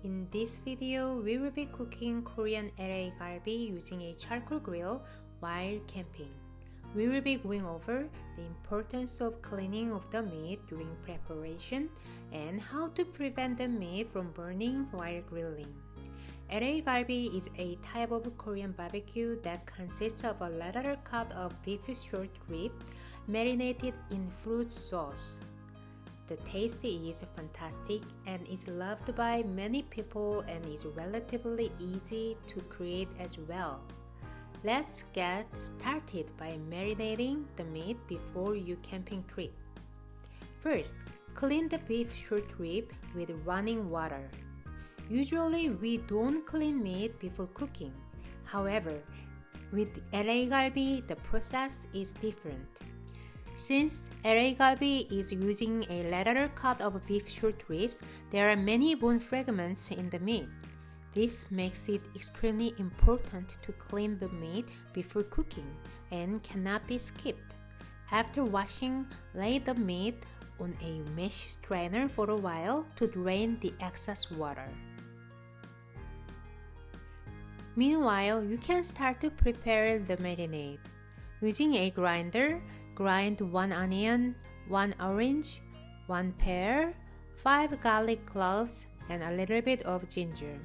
In this video, we will be cooking Korean LA galbi using a charcoal grill while camping. We will be going over the importance of cleaning of the meat during preparation and how to prevent the meat from burning while grilling. LA galbi is a type of Korean barbecue that consists of a lateral cut of beef short rib marinated in fruit sauce. The taste is fantastic and is loved by many people and is relatively easy to create as well. Let's get started by marinating the meat before your camping trip. First, clean the beef short rib with running water. Usually, we don't clean meat before cooking. However, with LA galbi, the process is different. Since LA galbi is using a lateral cut of beef short ribs, there are many bone fragments in the meat. This makes it extremely important to clean the meat before cooking and cannot be skipped. After washing, lay the meat on a mesh strainer for a while to drain the excess water. Meanwhile, you can start to prepare the marinade. Using a grinder, grind 1 onion, 1 orange, 1 pear, 5 garlic cloves, and a little bit of ginger.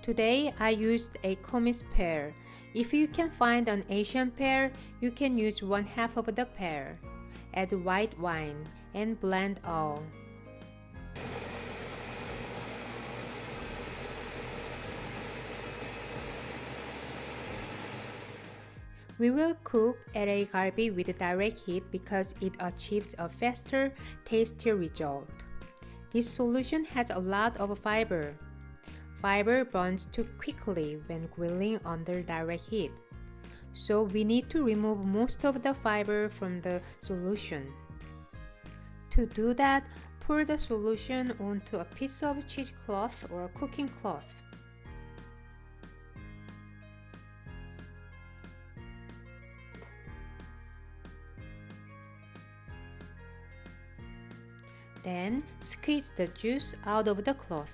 Today, I used a Komis pear. If you can find an Asian pear, you can use 1/2 of the pear. Add white wine and blend all. We will cook LA galbi with direct heat because it achieves a faster, tastier result. This solution has a lot of fiber. Fiber burns too quickly when grilling under direct heat, so we need to remove most of the fiber from the solution. To do that, pour the solution onto a piece of cheesecloth or cooking cloth. Then squeeze the juice out of the cloth.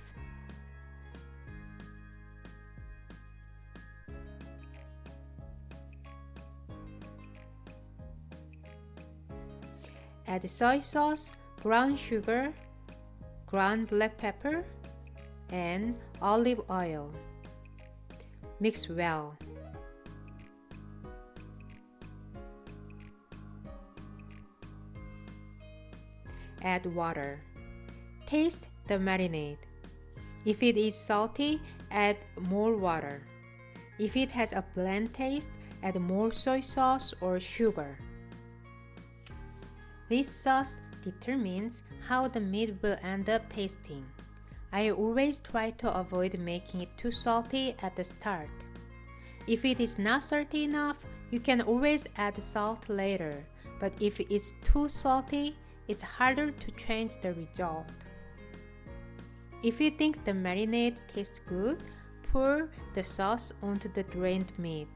Add soy sauce, brown sugar, ground black pepper, and olive oil. Mix well. Add water. Taste the marinade. If it is salty, add more water. If it has a bland taste, add more soy sauce or sugar. This sauce determines how the meat will end up tasting. I always try to avoid making it too salty at the start. If it is not salty enough, you can always add salt later, but if it's too salty, it's harder to change the result. If you think the marinade tastes good, pour the sauce onto the drained meat.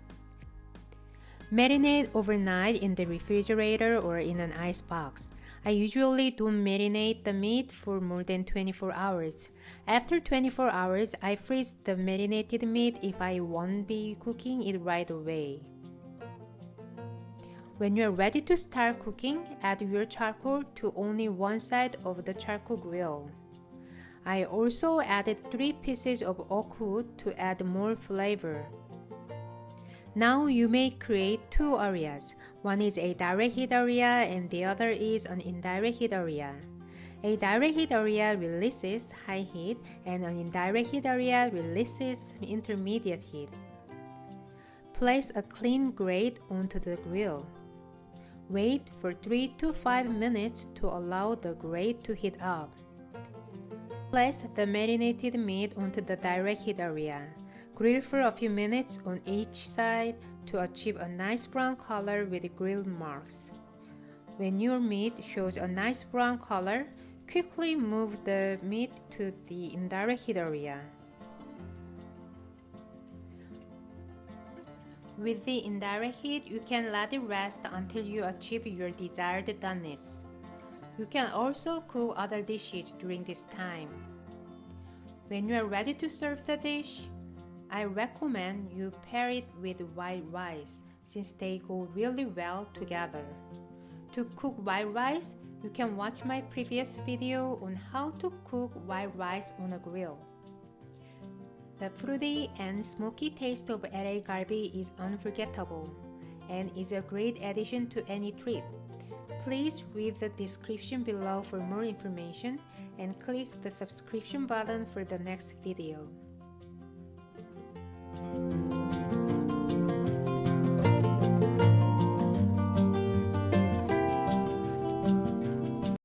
Marinate overnight in the refrigerator or in an ice box. I usually don't marinate the meat for more than 24 hours. After 24 hours, I freeze the marinated meat if I won't be cooking it right away. When you're ready to start cooking, add your charcoal to only one side of the charcoal grill. I also added 3 pieces of oak wood to add more flavor. Now you may create 2 areas. One is a direct heat area and the other is an indirect heat area. A direct heat area releases high heat and an indirect heat area releases intermediate heat. Place a clean grate onto the grill. Wait for 3 to 5 minutes to allow the grate to heat up. Place the marinated meat onto the direct heat area. Grill for a few minutes on each side to achieve a nice brown color with grill marks. When your meat shows a nice brown color, quickly move the meat to the indirect heat area. With the indirect heat, you can let it rest until you achieve your desired doneness. You can also cook other dishes during this time. When you are ready to serve the dish, I recommend you pair it with white rice since they go really well together. To cook white rice, you can watch my previous video on how to cook white rice on a grill. The fruity and smoky taste of LA galbi is unforgettable and is a great addition to any trip. Please read the description below for more information and click the subscription button for the next video.